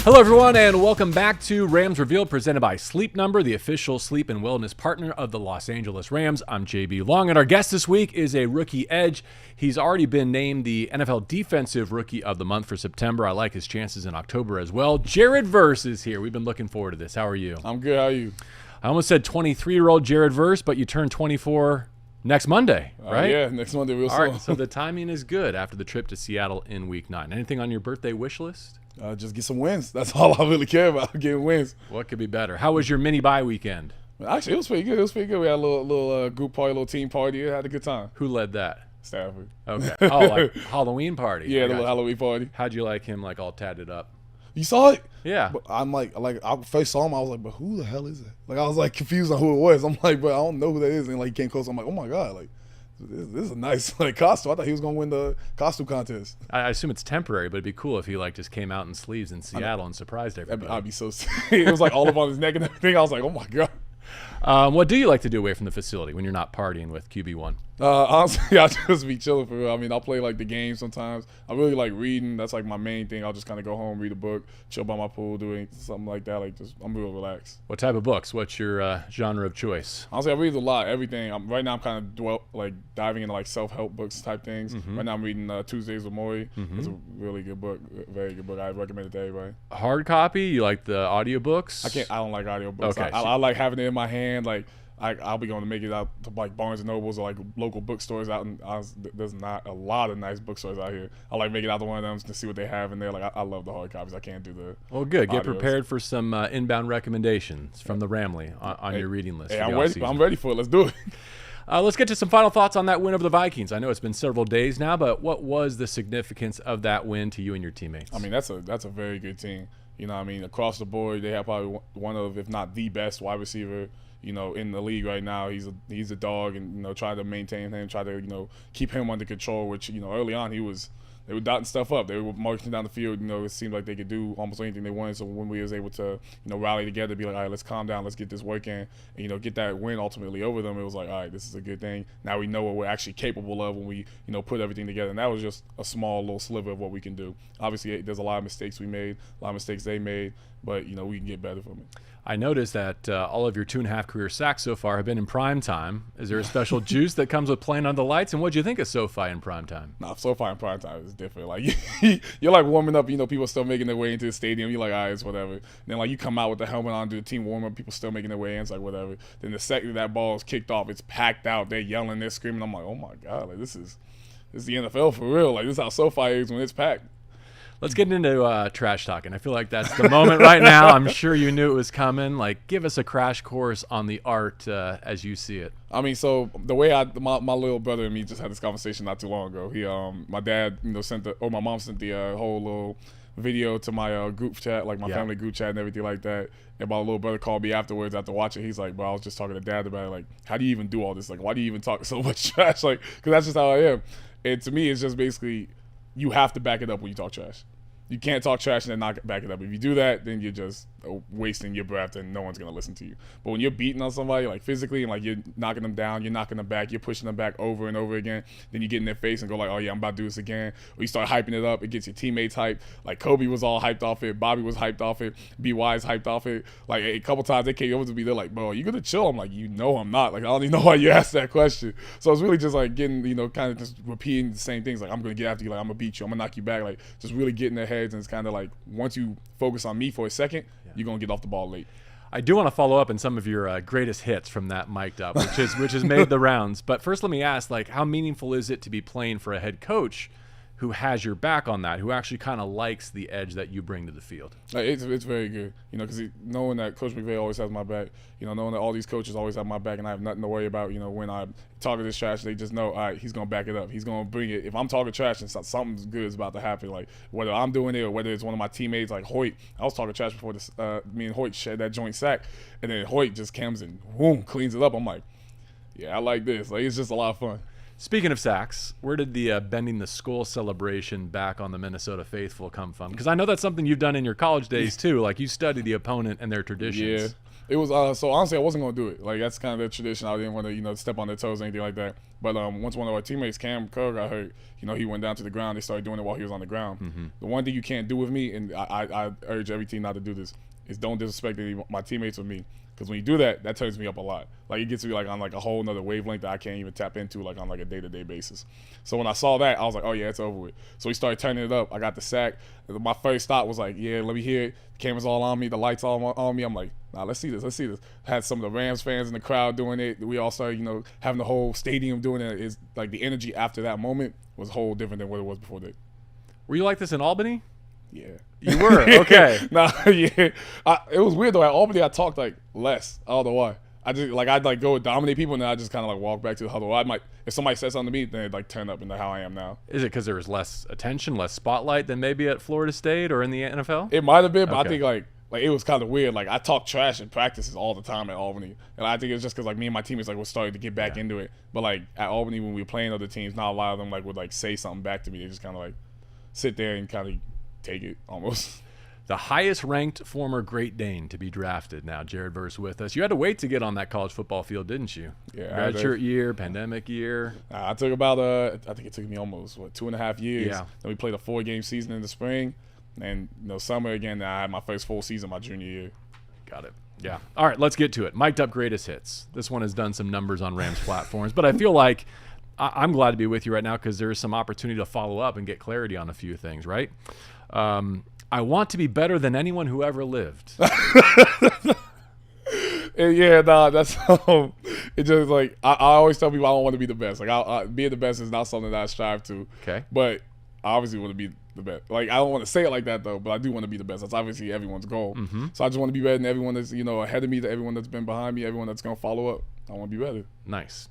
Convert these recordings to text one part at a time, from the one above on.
Hello, everyone, and welcome back to Rams Revealed, presented by Sleep Number, the official sleep and wellness partner of the Los Angeles Rams. I'm JB Long, and our guest this week is a rookie edge. He's already been named the NFL Defensive Rookie of the Month for September. I like his chances in October as well. Jared Verse is here. We've been looking forward to this. How are you? I'm good. How are you? I almost said 23-year-old Jared Verse, but you turn 24 next Monday, right? Yeah, next Monday real soon. All right, so the timing is good after the trip to Seattle in Week 9. Anything on your birthday wish list? Just get some wins. That's all I really care about, getting wins. What could be better? How was your mini bye weekend? Actually, it was pretty good. We had a little group party, little team party. Had a good time. Who led that? Stafford. Okay. Oh, like Halloween party. Yeah, the little Halloween party. How'd you like him, like all tatted up? You saw it? Yeah. But I'm like I first saw him. I was like, but who the hell is it? Like I was like confused on who it was. I'm like, but I don't know who that is. And like he came close. I'm like, oh my god, like. This is a nice costume. I thought he was gonna win the costume contest. I assume it's temporary, but it'd be cool if he just came out in sleeves in Seattle and surprised everybody. I'd be so sick. It was like all up on his neck and everything. I was like, oh my god. What do you like to do away from the facility when you're not partying with QB1? Honestly, I'll just be chilling for real. I mean, I'll play the game sometimes. I really like reading. That's my main thing. I'll just kind of go home, read a book, chill by my pool, doing something like that. I'm real relaxed. What type of books? What's your genre of choice? Honestly, I read a lot, everything. Right now I'm kind of diving into self-help books type things. Mm-hmm. Right now I'm reading Tuesdays with Maury. It's a really good book, very good book. I recommend it to everybody. Hard copy? You like the audiobooks? I don't like audiobooks. Okay. I like having it in my hand. I'll be going to make it out to Barnes and Nobles or local bookstores out in. There's not a lot of nice bookstores out here. I like make it out to one of them to see what they have in there. I love the hard copies. I can't do the. Well, good. Get audios. prepared for some inbound recommendations from the Ramley on your reading list. Hey, I'm ready for it. Let's do it. Let's get to some final thoughts on that win over the Vikings. I know it's been several days now, but what was the significance of that win to you and your teammates? I mean, that's a very good team. You know, across the board, they have probably one of, if not the best wide receiver, in the league right now. He's a dog, and try to maintain him, try to keep him under control. Which early on they were dotting stuff up. They were marching down the field. It seemed like they could do almost anything they wanted. So when we was able to rally together, be like, all right, let's calm down, let's get this working, and get that win ultimately over them. It was like, all right, this is a good thing. Now we know what we're actually capable of when we put everything together. And that was just a small little sliver of what we can do. Obviously, there's a lot of mistakes we made, a lot of mistakes they made, but we can get better from it. I noticed that all of your 2.5 career sacks so far have been in prime time. Is there a special juice that comes with playing under the lights? And what do you think of SoFi in prime time? Nah, SoFi in prime time is different. You're warming up. People still making their way into the stadium. You're like, all right, it's whatever. And then you come out with the helmet on, do the team warm up. People still making their way in. It's like whatever. Then the second that ball is kicked off, it's packed out. They're yelling, they're screaming. I'm like, oh my god, this is the NFL for real. This is how SoFi is when it's packed. Let's get into trash talking. I feel like that's the moment right now. I'm sure you knew it was coming. Give us a crash course on the art as you see it. I mean, so the way my little brother and me just had this conversation not too long ago. He my dad my mom sent the whole little video to my group chat, my family group chat and everything like that. And my little brother called me afterwards after watching. He's like, bro, I was just talking to dad about it. How do you even do all this? Why do you even talk so much trash? Because that's just how I am. And to me, it's just basically you have to back it up when you talk trash. You can't talk trash and then not back it up. If you do that, then you're just wasting your breath and no one's going to listen to you. But when you're beating on somebody physically and you're knocking them down, you're knocking them back, you're pushing them back over and over again, then you get in their face and go oh yeah, I'm about to do this again. Or you start hyping it up. It gets your teammates hyped. Kobe was all hyped off it. Bobby was hyped off it. B.Y.'s hyped off it. A couple times they came over to me. They're like, bro, are you going to chill? I'm like, I'm not. I don't even know why you asked that question. So it's really just getting, kind of just repeating the same things. I'm going to get after you. I'm going to beat you. I'm going to knock you back. Just really getting their heads. And it's kind of once you focus on me for a second, you're going to get off the ball late. I do want to follow up on some of your greatest hits from that mic'd up, which has made the rounds. But first, let me ask, how meaningful is it to be playing for a head coach who has your back on that, who actually kind of likes the edge that you bring to the field? It's very good, because knowing that Coach McVay always has my back, knowing that all these coaches always have my back and I have nothing to worry about, when I talk this trash, they just know, all right, he's going to back it up. He's going to bring it. If I'm talking trash and something good is about to happen, whether I'm doing it or whether it's one of my teammates like Hoyt. I was talking trash before this. Me and Hoyt shared that joint sack, and then Hoyt just comes and boom, cleans it up. I'm like, yeah, I like this. It's just a lot of fun. Speaking of sacks, where did the bending the Skol celebration back on the Minnesota faithful come from? Because I know that's something you've done in your college days too. You study the opponent and their traditions. Yeah. It was so honestly, I wasn't gonna do it. Like that's kind of the tradition. I didn't want to step on their toes or anything like that. But once one of our teammates, Cam Kerr, got hurt, he went down to the ground. They started doing it while he was on the ground. Mm-hmm. The one thing you can't do with me, and I urge every team not to do this, is don't disrespect any of my teammates with me. Because when you do that, that turns me up a lot. Like, it gets me, like, on, like, a whole nother wavelength that I can't even tap into, like, on, like, a day-to-day basis. So when I saw that, I was like, oh, yeah, it's over with. So we started turning it up. I got the sack. My first thought was like, yeah, let me hear it. The camera's all on me. The lights all on me. I'm like, nah, let's see this. Had some of the Rams fans in the crowd doing it. We all started, having the whole stadium doing it. It's like the energy after that moment was a whole different than what it was before that. Were you like this in Albany? Yeah. You were? Okay. Yeah. It was weird, though. At Albany, I talked, like, less. I don't know why. I'd, like, go dominate people, and then I'd just kind of, like, walk back to the huddle. If somebody said something to me, then it'd, like, turn up into how I am now. Is it because there was less attention, less spotlight than maybe at Florida State or in the NFL? It might have been, but Okay. I think, like it was kind of weird. Like, I talk trash in practices all the time at Albany. And I think it's just because, like, me and my teammates, like, were starting to get back into it. But, like, at Albany, when we were playing other teams, not a lot of them, like, would, like, say something back to me. They just kind of, like, sit there and kind of take it almost. The highest ranked former Great Dane to be drafted now, Jared Verse with us. You had to wait to get on that college football field, didn't you? Yeah. Redshirt year, pandemic year. I took about, I think it took me almost, 2.5 years. Yeah. Then we played a 4-game season in the spring. And, summer again, I had my first full season my junior year. Got it. Yeah. All right, let's get to it. Mic'd up greatest hits. This one has done some numbers on Rams platforms, but I feel like I'm glad to be with you right now because there's some opportunity to follow up and get clarity on a few things, right? I want to be better than anyone who ever lived. Yeah, that's it. Just like I always tell people, I don't want to be the best. Like, being the best is not something that I strive to. Okay. But I obviously want to be the best. Like, I don't want to say it like that though, but I do want to be the best. That's obviously everyone's goal. Mm-hmm. So I just want to be better than everyone that's ahead of me, to everyone that's been behind me, everyone that's gonna follow up. I want to be better. Nice.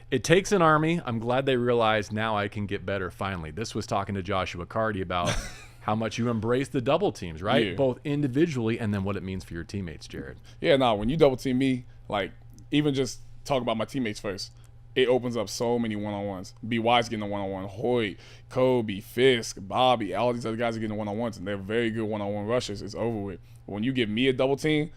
It takes an army. I'm glad they realized now I can get better finally. This was talking to Joshua Cardi about how much you embrace the double teams, right? Yeah. Both individually and then what it means for your teammates, Jared. Yeah, when you double team me, like, even just talk about my teammates first, it opens up so many one-on-ones. B. Wise getting a one-on-one. Hoyt, Kobe, Fisk, Bobby, all these other guys are getting one-on-ones, and they're very good one-on-one rushers. It's over with. But when you give me a double team,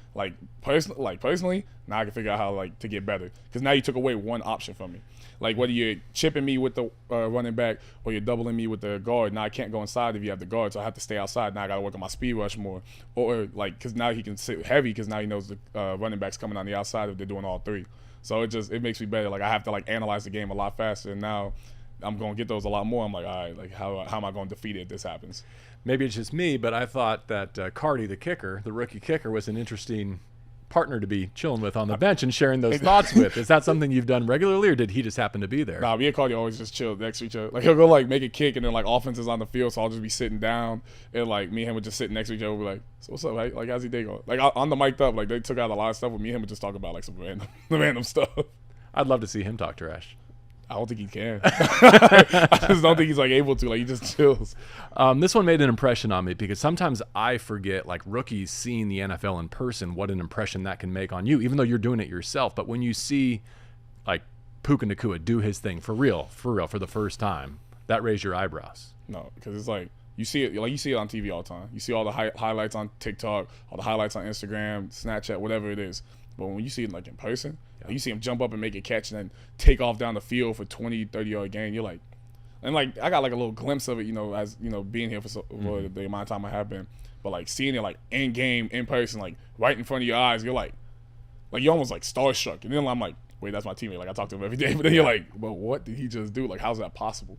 personally, now I can figure out how to get better. Because now you took away one option from me. Like, whether you're chipping me with the running back or you're doubling me with the guard, now I can't go inside if you have the guard, so I have to stay outside. Now I got to work on my speed rush more. Or, because now he can sit heavy because now he knows the running back's coming on the outside if they're doing all three. So it makes me better. Like, I have to, analyze the game a lot faster, and now I'm going to get those a lot more. I'm like, all right, how am I going to defeat it if this happens? Maybe it's just me, but I thought that Cardi, the rookie kicker, was an interesting partner to be chilling with on the bench and sharing those thoughts with. Is that something you've done regularly, or did he just happen to be there? Nah, me and Cardi always just chill next to each other. Like, he'll go make a kick, and then offense is on the field, so I'll just be sitting down, and me and him would just sit next to each other. We'll be like, so what's up? Like, how's your day going? Like, on the mic'd up, they took out a lot of stuff with me and him would just talk about some random stuff. I'd love to see him talk trash. I don't think he can. I just don't think he's able to. He just chills. This one made an impression on me because sometimes I forget, rookies seeing the NFL in person, what an impression that can make on you, even though you're doing it yourself. But when you see Puka Nacua do his thing for real, for the first time, that raised your eyebrows. No, because it's you see it, you see it on TV all the time. You see all the highlights on TikTok, all the highlights on Instagram, Snapchat, whatever it is. But when you see it in person, you see him jump up and make a catch and then take off down the field for 20, 30-yard gain. You're and I got a little glimpse of it, as being here for the amount of time I have been. But seeing it in game, in person, right in front of your eyes, you're you're almost starstruck. And then I'm like, wait, that's my teammate. I talk to him every day. But then you're well, what did he just do? How's that possible?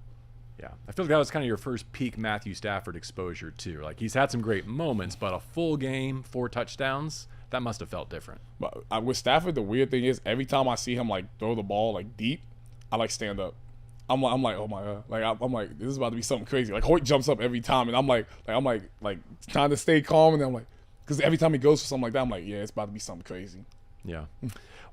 Yeah, I feel like that was kind of your first peak Matthew Stafford exposure too. He's had some great moments, but a full game, 4 touchdowns. That must have felt different. But with Stafford, the weird thing is every time I see him throw the ball deep, I stand up. I'm like, oh my god, I'm like, this is about to be something crazy. Hoyt jumps up every time, and I'm like trying to stay calm, and then I'm like, because every time he goes for something like that, I'm like, yeah, it's about to be something crazy. Yeah.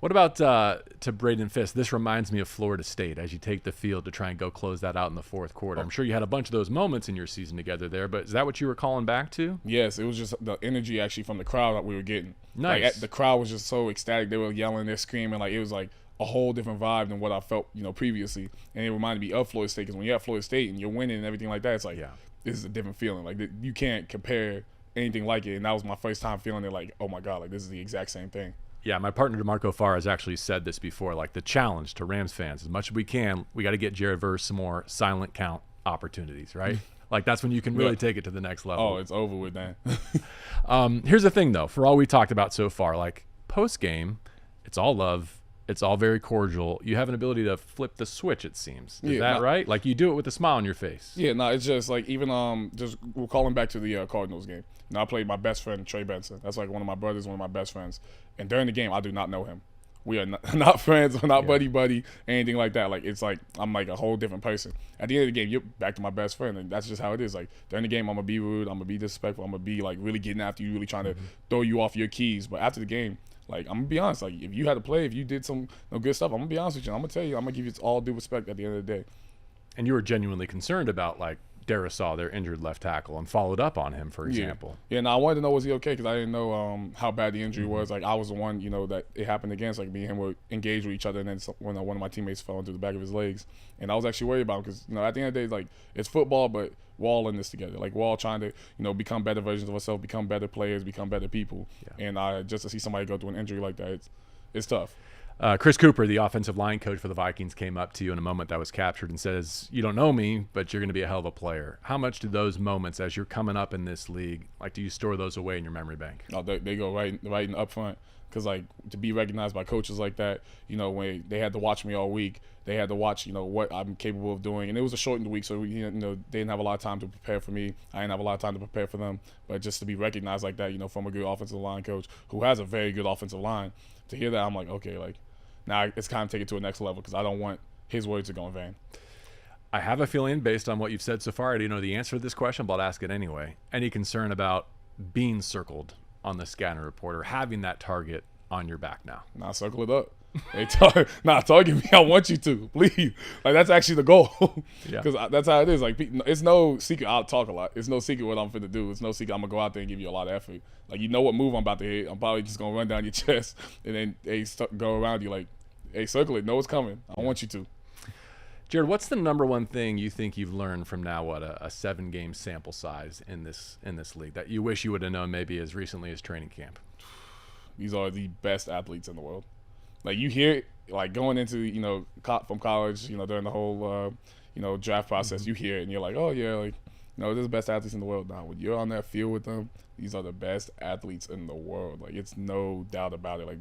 What about to Braden Fisk? This reminds me of Florida State as you take the field to try and go close that out in the fourth quarter. I'm sure you had a bunch of those moments in your season together there, but is that what you were calling back to? Yes, it was just the energy actually from the crowd that we were getting. Nice. The crowd was just so ecstatic. They were yelling, they're screaming. It was a whole different vibe than what I felt, previously. And it reminded me of Florida State because when you're at Florida State and you're winning and everything like that, it's this is a different feeling. You can't compare anything like it. And that was my first time feeling it oh my God, this is the exact same thing. Yeah, my partner DeMarco Farr has actually said this before. Like, the challenge to Rams fans, as much as we can, we got to get Jared Verse some more silent count opportunities, right? Like, that's when you can really take it to the next level. Oh, it's over with, man. Here's the thing, though. For all we talked about so far, like, post-game, it's all love. It's all very cordial. You have an ability to flip the switch, it seems. Is that right? Like, you do it with a smile on your face. Yeah, no, it's just like, even just we're calling back to the Cardinals game. I played my best friend, Trey Benson. That's like one of my brothers, one of my best friends. And during the game, I do not know him. We are not friends. We're not buddy, anything like that. Like, it's like I'm like a whole different person. At the end of the game, you're back to my best friend, and that's just how it is. Like, during the game, I'm gonna be rude, I'm gonna be disrespectful, I'm gonna be like really getting after you, really trying to throw you off your keys. But after the game, like, I'm gonna be honest. Like, if you had to play, if you did some good stuff, I'm gonna be honest with you. I'm gonna tell you, I'm gonna give you all due respect at the end of the day. And you were genuinely concerned about, like, Darisaw, their injured left tackle, and followed up on him, for example. Yeah, and I wanted to know, was he okay? Because I didn't know how bad the injury was. Like, I was the one, that it happened against. Like, me and him were engaged with each other, and then when one of my teammates fell into the back of his legs. And I was actually worried about him because, at the end of the day, like, it's football, but we're all in this together. Like, we're all trying to, become better versions of ourselves, become better players, become better people. Yeah. And just to see somebody go through an injury like that, it's tough. Chris Cooper, the offensive line coach for the Vikings, came up to you in a moment that was captured and says, "You don't know me, but you're going to be a hell of a player." How much do those moments, as you're coming up in this league, like, do you store those away in your memory bank? No, they go right in up front. Because, like, to be recognized by coaches like that, when they had to watch me all week, they had to watch, what I'm capable of doing. And it was a shortened week, so, they didn't have a lot of time to prepare for me. I didn't have a lot of time to prepare for them. But just to be recognized like that, from a good offensive line coach who has a very good offensive line, to hear that, I'm like, okay, like, now it's kind of take it to a next level because I don't want his words to go in vain. I have a feeling, based on what you've said so far, I don't know the answer to this question, but I'll ask it anyway. Any concern about being circled on the scouting report or having that target on your back now? Nah, circle it up. Target me. I want you to, please. Like, that's actually the goal. Because that's how it is. Like, it's no secret. I'll talk a lot. It's no secret what I'm finna do. It's no secret I'm gonna go out there and give you a lot of effort. Like, what move I'm about to hit. I'm probably just gonna run down your chest and then go around you like, hey, circle it. Know it's coming. I want you to. Jared, what's the number one thing you think you've learned from now, a 7-game sample size in this league that you wish you would have known maybe as recently as training camp? These are the best athletes in the world. Like, you hear it, like, going into, from college, during the whole, draft process, you hear it and you're like, oh, yeah, like, they're the best athletes in the world. Now, when you're on that field with them, these are the best athletes in the world. Like, it's no doubt about it. Like,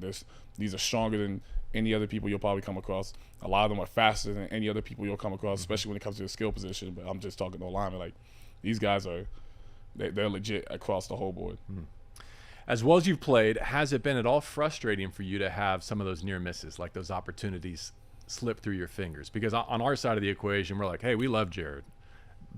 these are stronger than any other people you'll probably come across. A lot of them are faster than any other people you'll come across, especially when it comes to the skill position. But I'm just talking to linemen. Like, these guys they're legit across the whole board. As well as you've played, has it been at all frustrating for you to have some of those near misses, like those opportunities slip through your fingers? Because on our side of the equation, we're like, hey, we love Jared,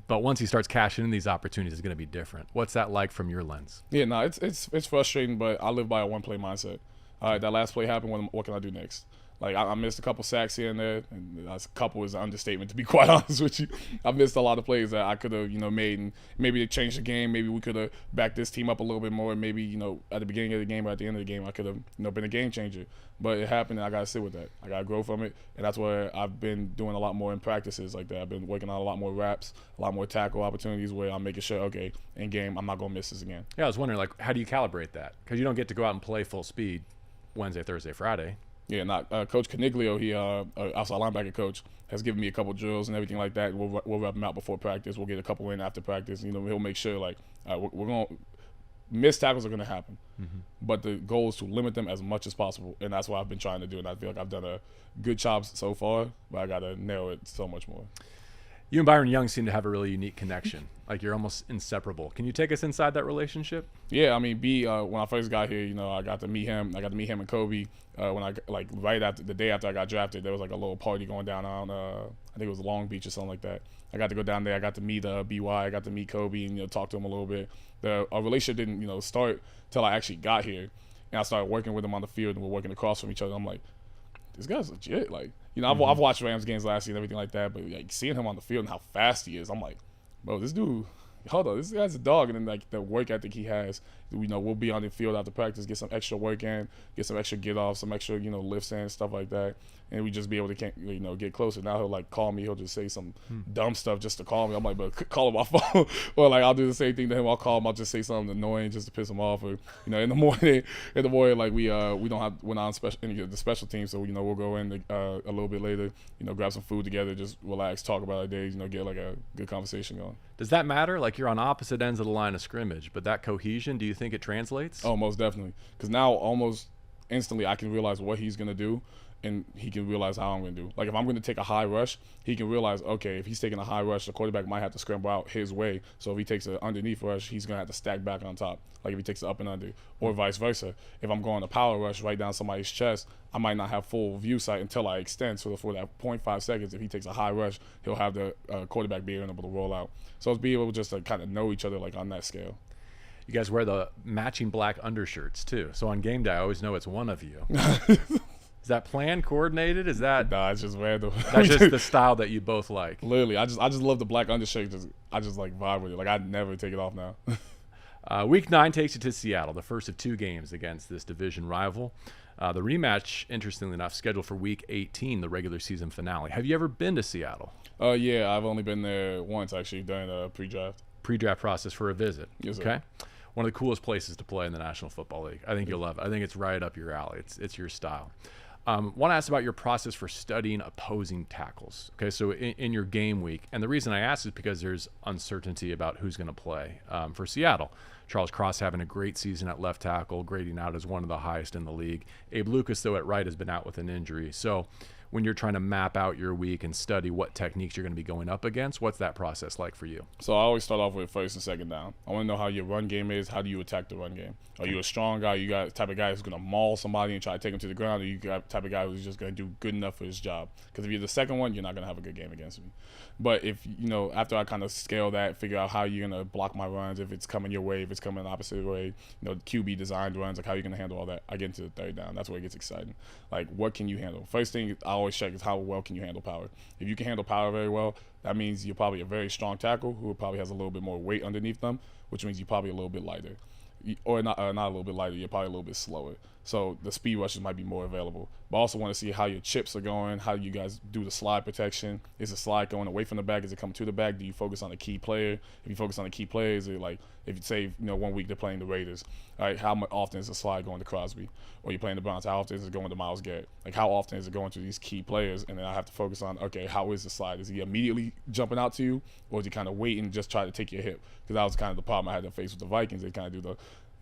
but once he starts cashing in these opportunities, it's going to be different. What's that like from your lens? Yeah, no, it's frustrating, but I live by a one-play mindset. All right, that last play happened. What can I do next? Like, I missed a couple sacks here and there, and a couple is an understatement, to be quite honest with you. I missed a lot of plays that I could have, made, and maybe it changed the game. Maybe we could have backed this team up a little bit more. Maybe, at the beginning of the game or at the end of the game, I could have, been a game changer. But it happened, and I got to sit with that. I got to grow from it, and that's where I've been doing a lot more in practices like that. I've been working on a lot more reps, a lot more tackle opportunities where I'm making sure, okay, in game, I'm not going to miss this again. Yeah, I was wondering, like, how do you calibrate that? Because you don't get to go out and play full speed Wednesday, Thursday, Friday. Yeah, Coach Caniglio, he outside linebacker coach, has given me a couple drills and everything like that. We'll rep them out before practice. We'll get a couple in after practice. He'll make sure, like, we're going to – missed tackles are going to happen. But the goal is to limit them as much as possible, and that's what I've been trying to do. And I feel like I've done a good job so far, but I got to narrow it so much more. You and Byron Young seem to have a really unique connection. Like, you're almost inseparable. Can you take us inside that relationship? Yeah, I mean, when I first got here, I got to meet him. I got to meet him and Kobe. When right after the day after I got drafted, there was like a little party going down on I think it was Long Beach or something like that. I got to go down there. I got to meet BY. I got to meet Kobe and talk to him a little bit. Our relationship didn't start till I actually got here, and I started working with him on the field, and we're working across from each other. I'm like, this guy's legit. Like, I've watched Rams games last year and everything like that, but like seeing him on the field and how fast he is, I'm like, bro, this dude. Hold on, this guy's a dog. And then, like, the work ethic he has, we'll be on the field after practice, get some extra work in, get some extra get off, some extra, lifts in, stuff like that. and we just be able to get closer. Now he'll like call me. He'll just say some dumb stuff just to call me. I'm like, but call him my phone. Or like I'll do the same thing to him. I'll call him. I'll just say something annoying just to piss him off. Or in the morning like we're not on the special team, so we'll go in a little bit later. Grab some food together, just relax, talk about our days. Get like a good conversation going. Does that matter? Like you're on opposite ends of the line of scrimmage, but that cohesion, do you think it translates? Oh, most definitely. Because now almost instantly I can realize what he's going to do, and he can realize how I'm going to do. Like if I'm going to take a high rush, he can realize, okay, if he's taking a high rush, the quarterback might have to scramble out his way. So if he takes an underneath rush, he's going to have to stack back on top. Like if he takes it up and under, or vice versa. If I'm going a power rush right down somebody's chest, I might not have full view sight until I extend. So for that 0.5 seconds, if he takes a high rush, he'll have the quarterback being able to roll out. So it's being able just to kind of know each other like on that scale. You guys wear the matching black undershirts too. So on game day, I always know it's one of you. Is that planned, coordinated? Is that? Nah, it's just random. That's just the style that you both like. Literally, I just love the black undershirt. I just like vibe with it. Like I'd never take it off now. Week 9 takes you to Seattle, the first of 2 games against this division rival. The rematch, interestingly enough, scheduled for Week 18, the regular season finale. Have you ever been to Seattle? Yeah, I've only been there once actually during the pre-draft Process for a visit. Yes, sir. Okay. One of the coolest places to play in the National Football League. I think you'll love it. I think it's right up your alley. It's your style. Want to ask about your process for studying opposing tackles. Okay, so in your game week, and the reason I ask is because there's uncertainty about who's going to play for Seattle. Charles Cross having a great season at left tackle, grading out as one of the highest in the league. Abe Lucas, though, at right has been out with an injury. So when you're trying to map out your week and study what techniques you're going to be going up against, what's that process like for you? So I always start off with first and second down. I want to know how your run game is. How do you attack the run game? Are you a strong guy? You got the type of guy who's going to maul somebody and try to take him to the ground, or you got the type of guy who's just going to do good enough for his job? Because if you're the second one, you're not going to have a good game against me. But if, after I kind of scale that, figure out how you're going to block my runs, if it's coming your way, if it's coming the opposite way, QB designed runs, like how you're going to handle all that, I get into the third down. That's where it gets exciting. Like, what can you handle? First thing I always check is how well can you handle power. If you can handle power very well, that means you're probably a very strong tackle who probably has a little bit more weight underneath them, which means you're probably a little bit lighter. Or not a little bit lighter, you're probably a little bit slower. So the speed rushes might be more available. But I also want to see how your chips are going, how you guys do the slide protection. Is the slide going away from the back? Is it coming to the back? Do you focus on the key player? If you focus on the key player, is it like, if you say, 1 week they're playing the Raiders, all right, how often is the slide going to Crosby? Or you're playing the Browns, how often is it going to Myles Garrett? Like, how often is it going to these key players? And then I have to focus on, okay, how is the slide? Is he immediately jumping out to you? Or is he kind of waiting and just try to take your hip? Because that was kind of the problem I had to face with the Vikings. They kind of do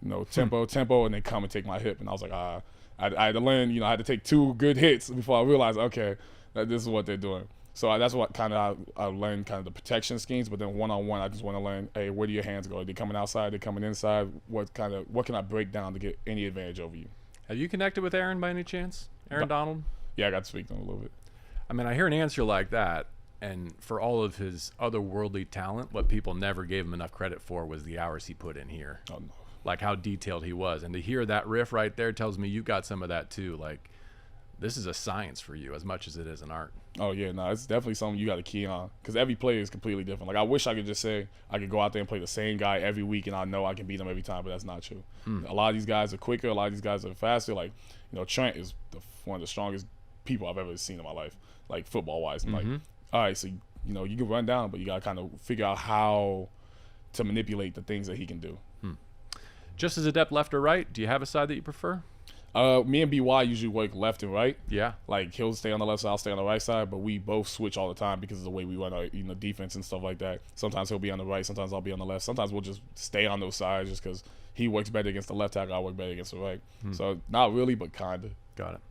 the tempo, and they come and take my hip. And I was like, I had to learn, I had to take 2 good hits before I realized, okay, that this is what they're doing. So that's what kind of I learned, kind of the protection schemes. But then one-on-one, I just want to learn, hey, where do your hands go? Are they coming outside? Are they coming inside? What can I break down to get any advantage over you? Have you connected with Aaron by any chance? Aaron Donald? Yeah, I got to speak to him a little bit. I mean, I hear an answer like that, and for all of his otherworldly talent, what people never gave him enough credit for was the hours he put in here. Oh, no. Like how detailed he was. And to hear that riff right there tells me you got some of that too. Like, this is a science for you as much as it is an art. Oh, yeah, no, it's definitely something you got to key on because every player is completely different. Like, I wish I could just say I could go out there and play the same guy every week and I know I can beat him every time, but that's not true. A lot of these guys are quicker. A lot of these guys are faster. Like, Trent is one of the strongest people I've ever seen in my life, like football-wise. I'm like, all right, so, you can run down, but you got to kind of figure out how to manipulate the things that he can do. Just as adept left or right, do you have a side that you prefer? Me and BY usually work left and right. Yeah. Like, he'll stay on the left side, I'll stay on the right side, but we both switch all the time because of the way we run our defense and stuff like that. Sometimes he'll be on the right, sometimes I'll be on the left. Sometimes we'll just stay on those sides just because he works better against the left tackle, I work better against the right. So not really, but kind of. Got it.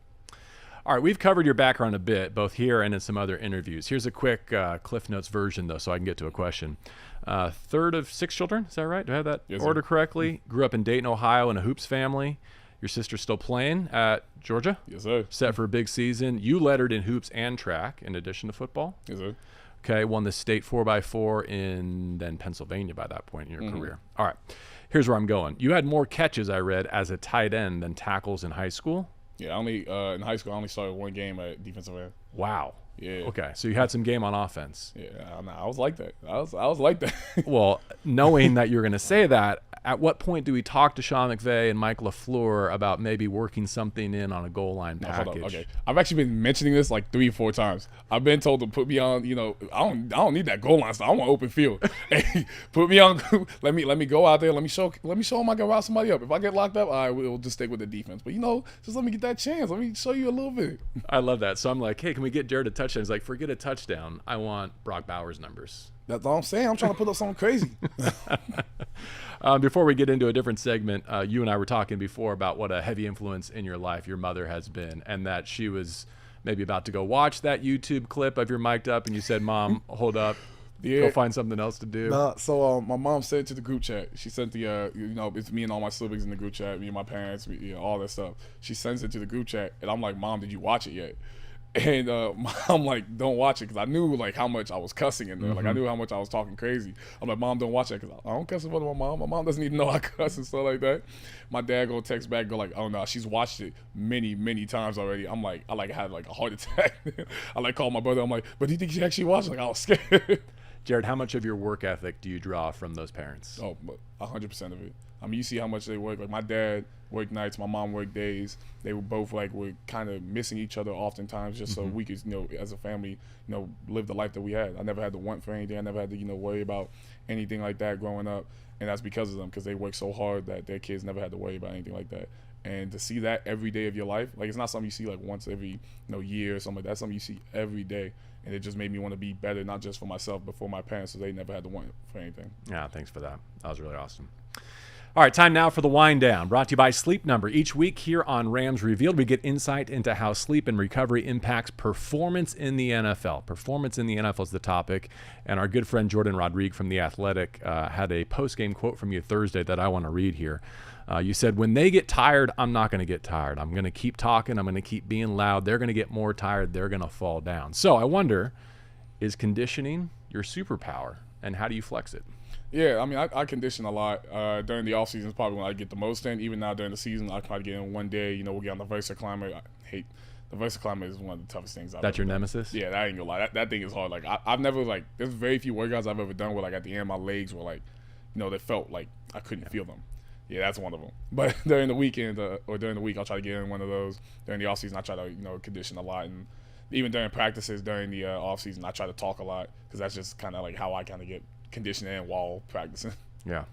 All right, we've covered your background a bit, both here and in some other interviews. Here's a quick Cliff Notes version, though, so I can get to a question. Third of 6 children, is that right? Do I have that order correctly? Grew up in Dayton, Ohio in a hoops family. Your sister's still playing at Georgia? Yes, sir. Set for a big season. You lettered in hoops and track in addition to football? Yes, sir. Okay, won the state 4x4 in then Pennsylvania by that point in your career. All right, here's where I'm going. You had more catches, I read, as a tight end than tackles in high school? Yeah, in high school, I only started 1 game at defensive end. Wow. Yeah. Okay, so you had some game on offense. Yeah, I was like that. I was like that. Well, knowing that you're going to say that, At what point do we talk to Sean McVay and Mike LaFleur about maybe working something in on a goal line package? Hold on. Okay, I've actually been mentioning this like 3 or 4 times. I've been told to put me on. I don't need that goal line stuff. I want open field. Hey, put me on. let me go out there. Let me show them I can route somebody up. If I get locked up, I will just stick with the defense. But just let me get that chance. Let me show you a little bit. I love that. So I'm like, hey, can we get Jared a touchdown? He's like, forget a touchdown. I want Brock Bowers numbers. That's all I'm saying. I'm trying to put up something crazy. Before we get into a different segment, you and I were talking before about what a heavy influence in your life your mother has been, and that she was maybe about to go watch that YouTube clip of your mic'd up, and you said, Mom, hold up. Yeah. Go find something else to do. So my mom sent it to the group chat. She sent the, it's me and all my siblings in the group chat, me and my parents, all that stuff. She sends it to the group chat, and I'm like, Mom, did you watch it yet? And I'm like, don't watch it, because I knew like how much I was cussing in there. Like I knew how much I was talking crazy. I'm like, Mom, don't watch it, because I don't cuss in front of my mom. My mom doesn't even know I cuss and stuff like that. My dad go text back, go like, oh no, she's watched it many, many times already. I'm like, I like had like a heart attack. I like called my brother. I'm like, but do you think she actually watched it? Like I was scared. Jared, how much of your work ethic do you draw from those parents? Oh, 100% of it. I mean, you see how much they work. Like my dad worked nights, my mom worked days. They were both were kind of missing each other oftentimes, just so we could, as a family, live the life that we had. I never had to want for anything. I never had to, worry about anything like that growing up, and that's because of them, because they worked so hard that their kids never had to worry about anything like that. And to see that every day of your life, like it's not something you see like once every year or something like that. That's something you see every day. And it just made me want to be better, not just for myself, but for my parents, so they never had to want for anything. Yeah, thanks for that. That was really awesome. All right, time now for the wind down, brought to you by Sleep Number. Each week here on Rams Revealed, we get insight into how sleep and recovery impacts performance in the NFL. Performance in the NFL is the topic, and our good friend Jordan Rodriguez from The Athletic had a post-game quote from you Thursday that I want to read here. You said, when they get tired, I'm not going to get tired. I'm going to keep talking. I'm going to keep being loud. They're going to get more tired. They're going to fall down. So I wonder, is conditioning your superpower, and how do you flex it? Yeah, I mean, I condition a lot. During the offseason is probably when I get the most in. Even now during the season, I try to get in one day. We'll get on the VersaClimber. I hate the VersaClimber is one of the toughest things I've That's ever your done. nemesis? Yeah, that ain't gonna lie. That thing is hard. Like I've never there's very few workouts I've ever done where like at the end my legs were like, they felt like I couldn't feel them. Yeah, that's one of them. But during the weekend or during the week, I'll try to get in one of those. During the offseason, I try to condition a lot, and even during practices during the offseason, I try to talk a lot, because that's just kind of like how I kind of get conditioning in while practicing. Yeah.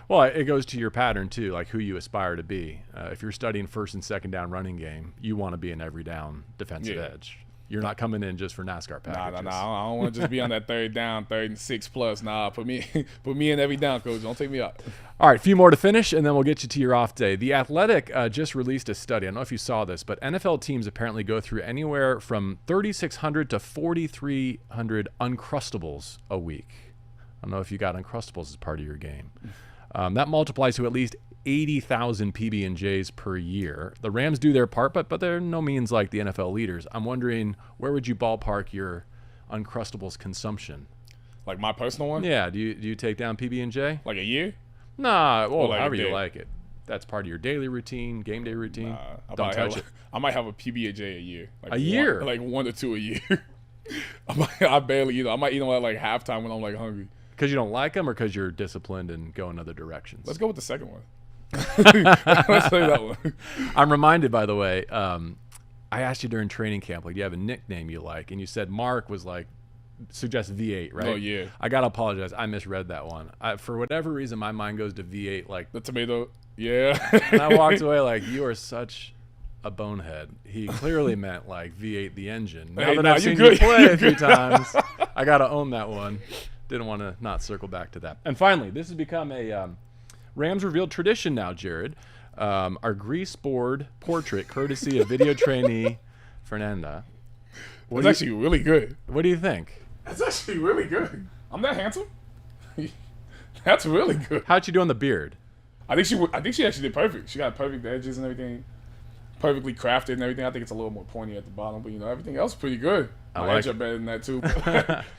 Well, it goes to your pattern too, like who you aspire to be. If you're studying first and second down running game, you want to be an every down defensive edge. You're not coming in just for NASCAR packages. Nah. I don't want to just be on that third down, 3rd and 6 plus. Nah, put me in every down, coach. Don't take me out. All right, a few more to finish, and then we'll get you to your off day. The Athletic just released a study. I don't know if you saw this, but NFL teams apparently go through anywhere from 3,600 to 4,300 Uncrustables a week. I don't know if you got Uncrustables as part of your game. That multiplies to at least 80,000 PB&Js per year. The Rams do their part, but they're no means like the NFL leaders. I'm wondering, where would you ballpark your Uncrustables consumption? Like my personal one? Yeah. Do you take down PB&J? Like a year? Nah. Well, like however you like it. That's part of your daily routine, game day routine. Nah, Don't touch it. I might have a PB&J a year. A year? Like 1 or 2 a year. I barely eat them. I might eat them at like halftime when I'm like hungry. Because you don't like them, or because you're disciplined and go in other directions? Let's go with the second one. Let's say that one. I'm reminded, by the way, I asked you during training camp, like, do you have a nickname you like? And you said Mark was like, suggests V8, right? Oh, yeah. I got to apologize. I misread that one. For whatever reason, my mind goes to V8. Like the tomato. Yeah. And I walked away like, you are such a bonehead. He clearly meant like V8 the engine. Now that I've seen you play a few times, I got to own that one. Didn't want to not circle back to that. And finally, this has become a Rams Revealed tradition now, Jared. Our grease board portrait, courtesy of video trainee Fernanda. It's actually really good. What do you think? It's actually really good. I'm that handsome? That's really good. How'd you do on the beard? I think she actually did perfect. She got perfect edges and everything, perfectly crafted and everything. I think it's a little more pointy at the bottom, but everything else is pretty good. My edge are better than that too.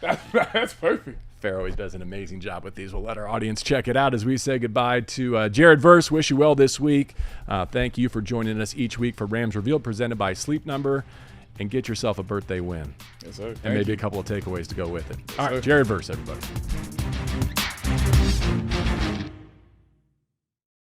That's perfect. Fair always does an amazing job with these. We'll let our audience check it out as we say goodbye to Jared Verse. Wish you well this week. Thank you for joining us each week for Rams Revealed, presented by Sleep Number. And get yourself a birthday win. Yes, sir. And maybe a couple of takeaways to go with it. All right, Jared Verse, everybody.